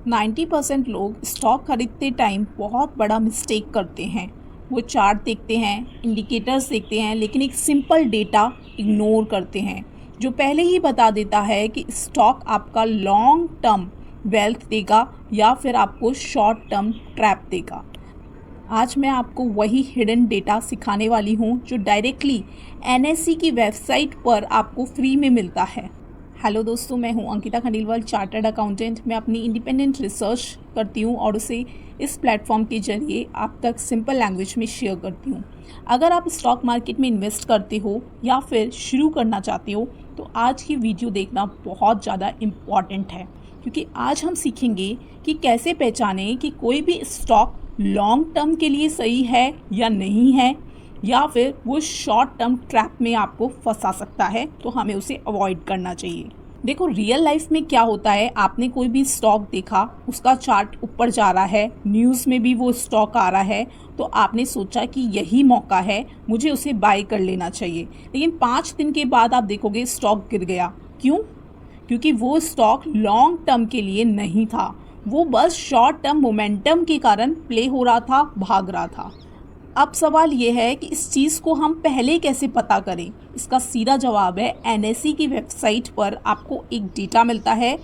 90% लोग स्टॉक खरीदते टाइम बहुत बड़ा मिस्टेक करते हैं। वो चार्ट देखते हैं, इंडिकेटर्स देखते हैं, लेकिन एक सिंपल डेटा इग्नोर करते हैं जो पहले ही बता देता है कि स्टॉक आपका लॉन्ग टर्म वेल्थ देगा या फिर आपको शॉर्ट टर्म ट्रैप देगा। आज मैं आपको वही हिडन डेटा सिखाने वाली हूँ जो डायरेक्टली एनएससी की वेबसाइट पर आपको फ्री में मिलता है। हेलो दोस्तों, मैं हूं अंकिता खंडेलवाल, चार्टर्ड अकाउंटेंट। मैं अपनी इंडिपेंडेंट रिसर्च करती हूं और उसे इस प्लेटफॉर्म के जरिए आप तक सिंपल लैंग्वेज में शेयर करती हूं। अगर आप स्टॉक मार्केट में इन्वेस्ट करते हो या फिर शुरू करना चाहते हो तो आज की वीडियो देखना बहुत ज़्यादा इम्पॉर्टेंट है, क्योंकि आज हम सीखेंगे कि कैसे पहचानें कि कोई भी स्टॉक लॉन्ग टर्म के लिए सही है या नहीं है, या फिर वो शॉर्ट टर्म ट्रैप में आपको फंसा सकता है, तो हमें उसे अवॉइड करना चाहिए। देखो, रियल लाइफ में क्या होता है, आपने कोई भी स्टॉक देखा, उसका चार्ट ऊपर जा रहा है, न्यूज़ में भी वो स्टॉक आ रहा है, तो आपने सोचा कि यही मौका है, मुझे उसे बाय कर लेना चाहिए। लेकिन 5 दिन के बाद आप देखोगे स्टॉक गिर गया। क्यों? क्योंकि वो स्टॉक लॉन्ग टर्म के लिए नहीं था, वो बस शॉर्ट टर्म मोमेंटम के कारण प्ले हो रहा था, भाग रहा था। अब सवाल ये है कि इस चीज़ को हम पहले कैसे पता करें। इसका सीधा जवाब है, एनएससी की वेबसाइट पर आपको एक डेटा मिलता है,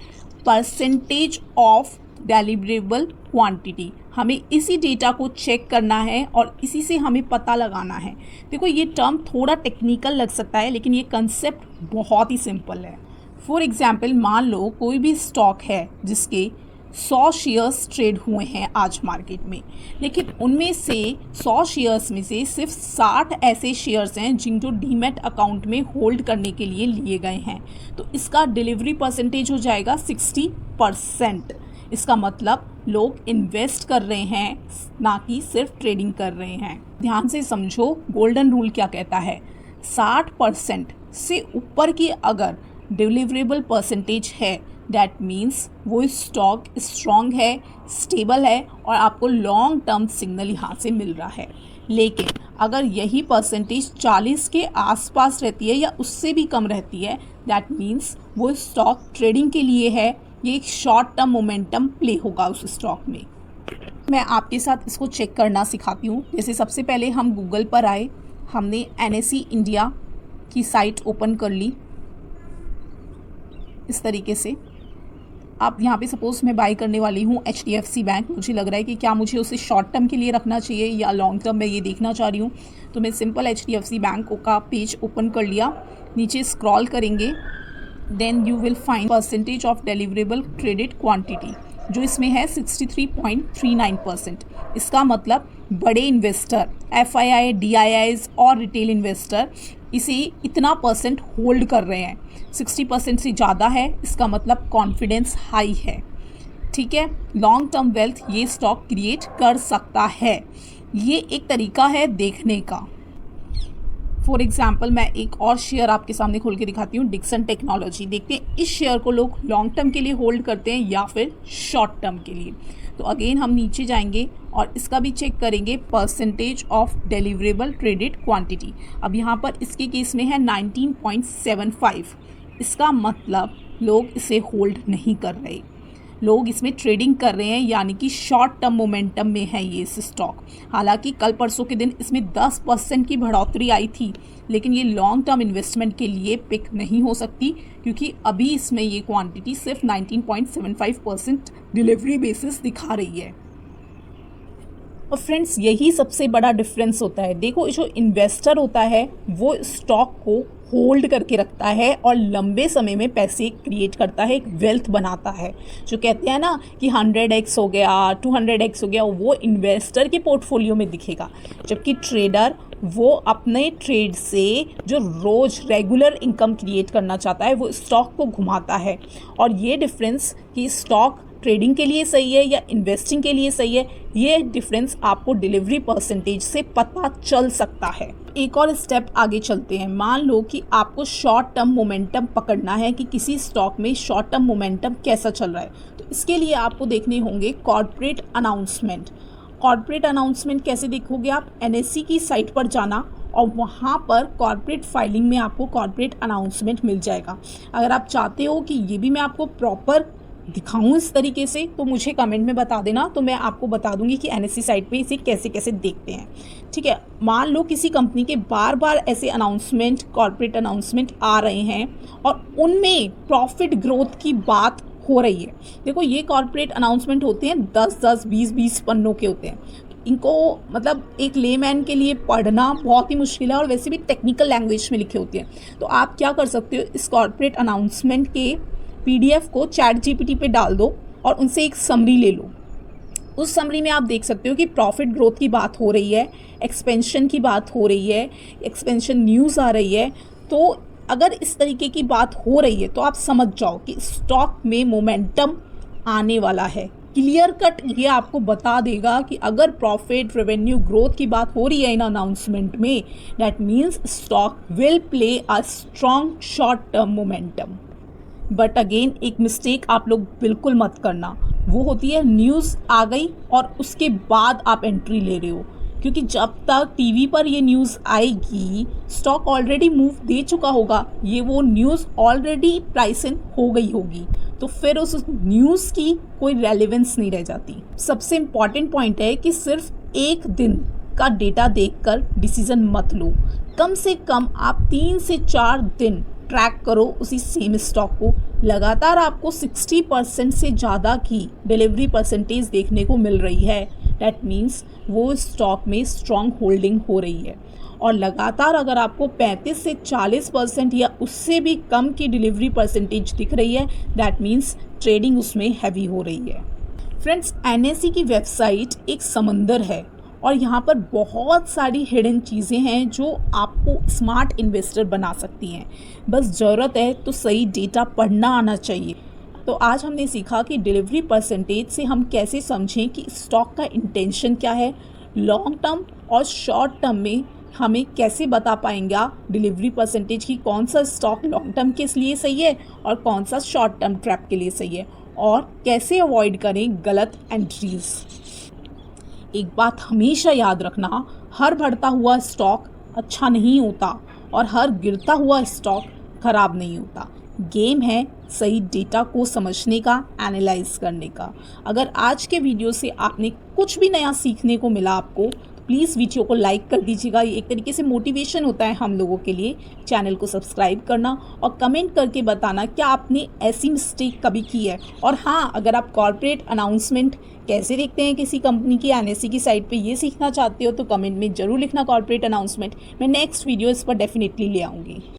परसेंटेज ऑफ डिलीवरेबल क्वांटिटी। हमें इसी डेटा को चेक करना है और इसी से हमें पता लगाना है। देखो, ये टर्म थोड़ा टेक्निकल लग सकता है, लेकिन ये कंसेप्ट बहुत ही सिंपल है। फॉर एग्जाम्पल, मान लो कोई भी स्टॉक है जिसके 100 शेयर्स ट्रेड हुए हैं आज मार्केट में, लेकिन उनमें से 100 शेयर्स में से सिर्फ 60 ऐसे शेयर्स हैं जिनको डीमैट अकाउंट में होल्ड करने के लिए लिए गए हैं, तो इसका डिलीवरी परसेंटेज हो जाएगा 60%। इसका मतलब लोग इन्वेस्ट कर रहे हैं, ना कि सिर्फ ट्रेडिंग कर रहे हैं। ध्यान से समझो, गोल्डन रूल क्या कहता है। 60% से ऊपर की अगर डिलीवरेबल परसेंटेज है, डैट मीन्स वो स्टॉक स्ट्रॉन्ग है, स्टेबल है और आपको लॉन्ग टर्म सिग्नल यहाँ से मिल रहा है। लेकिन अगर यही परसेंटेज 40 के आसपास रहती है या उससे भी कम रहती है, डैट मीन्स वो स्टॉक ट्रेडिंग के लिए है, ये एक शॉर्ट टर्म मोमेंटम प्ले होगा उस स्टॉक में। मैं आपके साथ इसको चेक करना सिखाती हूँ। जैसे सबसे पहले हम गूगल पर आए, हमने एनएससी इंडिया की साइट ओपन कर ली इस तरीके से। अब यहाँ पे सपोज मैं बाय करने वाली हूँ HDFC बैंक। मुझे लग रहा है कि क्या मुझे उसे शॉर्ट टर्म के लिए रखना चाहिए या लॉन्ग टर्म, मैं ये देखना चाह रही हूँ। तो मैं सिंपल HDFC बैंक का पेज ओपन कर लिया, नीचे स्क्रॉल करेंगे, then you will find percentage of deliverable credit quantity, जो इसमें है 63.39%। इसका मतलब बड़े इन्वेस्टर, FII, DIIs और रिटेल इन्वेस्टर इसे इतना परसेंट होल्ड कर रहे हैं। 60% से ज़्यादा है, इसका मतलब कॉन्फिडेंस हाई है। ठीक है, लॉन्ग टर्म वेल्थ ये स्टॉक क्रिएट कर सकता है। ये एक तरीका है देखने का। फॉर एग्जाम्पल, मैं एक और शेयर आपके सामने खोल के दिखाती हूँ, डिक्सन टेक्नोलॉजी। देखते हैं इस शेयर को लोग लॉन्ग टर्म के लिए होल्ड करते हैं या फिर शॉर्ट टर्म के लिए। तो अगेन हम नीचे जाएंगे और इसका भी चेक करेंगे, percentage of deliverable credit quantity. अब यहाँ पर इसके केस में है 19.75। इसका मतलब लोग इसे होल्ड नहीं कर रहे, लोग इसमें ट्रेडिंग कर रहे हैं, यानी कि शॉर्ट टर्म मोमेंटम में है ये स्टॉक। हालांकि कल परसों के दिन इसमें 10% की बढ़ोतरी आई थी, लेकिन ये लॉन्ग टर्म इन्वेस्टमेंट के लिए पिक नहीं हो सकती, क्योंकि अभी इसमें ये क्वांटिटी सिर्फ 19.75% डिलीवरी बेसिस दिखा रही है। और फ्रेंड्स, यही सबसे बड़ा डिफरेंस होता है। देखो, जो इन्वेस्टर होता है वो स्टॉक को होल्ड करके रखता है और लंबे समय में पैसे क्रिएट करता है, एक वेल्थ बनाता है। जो कहते हैं ना कि 100x हो गया, 200x हो गया, वो इन्वेस्टर के पोर्टफोलियो में दिखेगा। जबकि ट्रेडर वो अपने ट्रेड से जो रोज़ रेगुलर इनकम क्रिएट करना चाहता है, वो स्टॉक को घुमाता है। और ये डिफरेंस कि स्टॉक ट्रेडिंग के लिए सही है या इन्वेस्टिंग के लिए सही है, ये डिफरेंस आपको डिलीवरी परसेंटेज से पता चल सकता है। एक और स्टेप आगे चलते हैं। मान लो कि आपको शॉर्ट टर्म मोमेंटम पकड़ना है कि किसी स्टॉक में शॉर्ट टर्म मोमेंटम कैसा चल रहा है, तो इसके लिए आपको देखने होंगे कॉर्पोरेट अनाउंसमेंट। कॉर्पोरेट अनाउंसमेंट कैसे देखोगे आप? एनएससी की साइट पर जाना और वहाँ पर कॉर्पोरेट फाइलिंग में आपको कॉर्पोरेट अनाउंसमेंट मिल जाएगा। अगर आप चाहते हो कि ये भी मैं आपको प्रॉपर दिखाऊं इस तरीके से, तो मुझे कमेंट में बता देना, तो मैं आपको बता दूंगी कि एनएससी साइट पे इसे कैसे कैसे देखते हैं। ठीक है, मान लो किसी कंपनी के बार बार ऐसे अनाउंसमेंट, कॉर्पोरेट अनाउंसमेंट आ रहे हैं और उनमें प्रॉफिट ग्रोथ की बात हो रही है। देखो, ये कॉर्पोरेट अनाउंसमेंट होते हैं 10-10, 20-20 पन्नों के होते हैं। इनको मतलब एक लेमैन के लिए पढ़ना बहुत ही मुश्किल है, और वैसे भी टेक्निकल लैंग्वेज में लिखे होते हैं। तो आप क्या कर सकते हो, इस कॉर्पोरेट अनाउंसमेंट के पीडीएफ को चैट जीपीटी पे डाल दो और उनसे एक समरी ले लो। उस समरी में आप देख सकते हो कि प्रॉफिट ग्रोथ की बात हो रही है, एक्सपेंशन की बात हो रही है, एक्सपेंशन न्यूज़ आ रही है। तो अगर इस तरीके की बात हो रही है तो आप समझ जाओ कि स्टॉक में मोमेंटम आने वाला है। क्लियर कट ये आपको बता देगा कि अगर प्रॉफिट रेवेन्यू ग्रोथ की बात हो रही है इन अनाउंसमेंट में, that means stock will play a strong short term momentum. But again एक मिस्टेक आप लोग बिल्कुल मत करना, वो होती है न्यूज़ आ गई और उसके बाद आप एंट्री ले रहे हो, क्योंकि जब तक टीवी पर ये न्यूज़ आएगी स्टॉक ऑलरेडी मूव दे चुका होगा, ये वो न्यूज़ ऑलरेडी प्राइस इन हो गई होगी, तो फिर उस न्यूज़ की कोई रेलेवेंस नहीं रह जाती। सबसे इम्पॉर्टेंट पॉइंट है कि सिर्फ एक दिन का डेटा देखकर डिसीजन मत लो, कम से कम आप 3 से 4 दिन ट्रैक करो उसी सेम स्टॉक को। लगातार आपको 60% से ज़्यादा की डिलीवरी परसेंटेज देखने को मिल रही है, डैट मीन्स वो स्टॉक में स्ट्रॉन्ग होल्डिंग हो रही है। और लगातार अगर आपको 35 से 40% या उससे भी कम की डिलीवरी परसेंटेज दिख रही है, दैट मीन्स ट्रेडिंग उसमें हैवी हो रही है। फ्रेंड्स, एनएससी की वेबसाइट एक समंदर है और यहाँ पर बहुत सारी हिडन चीज़ें हैं जो आपको स्मार्ट इन्वेस्टर बना सकती हैं। बस ज़रूरत है तो सही डेटा पढ़ना आना चाहिए। तो आज हमने सीखा कि डिलीवरी परसेंटेज से हम कैसे समझें कि स्टॉक का इंटेंशन क्या है, लॉन्ग टर्म और शॉर्ट टर्म में हमें कैसे बता पाएंगे डिलीवरी परसेंटेज की कौन सा स्टॉक लॉन्ग टर्म के लिए सही है और कौन सा शॉर्ट टर्म ट्रैप के लिए सही है, और कैसे अवॉइड करें गलत एंट्रीज। एक बात हमेशा याद रखना, हर बढ़ता हुआ स्टॉक अच्छा नहीं होता और हर गिरता हुआ स्टॉक खराब नहीं होता। गेम है सही डेटा को समझने का, एनालाइज करने का। अगर आज के वीडियो से आपने कुछ भी नया सीखने को मिला आपको, प्लीज़ वीडियो को लाइक कर दीजिएगा, ये एक तरीके से मोटिवेशन होता है हम लोगों के लिए। चैनल को सब्सक्राइब करना और कमेंट करके बताना क्या आपने ऐसी मिस्टेक कभी की है। और हाँ, अगर आप कॉर्पोरेट अनाउंसमेंट कैसे देखते हैं किसी कंपनी की एनएससी की साइट पे, ये सीखना चाहते हो तो कमेंट में ज़रूर लिखना कॉर्पोरेट अनाउंसमेंट। मैं नेक्स्ट वीडियो इस पर डेफिनेटली ले आऊँगी।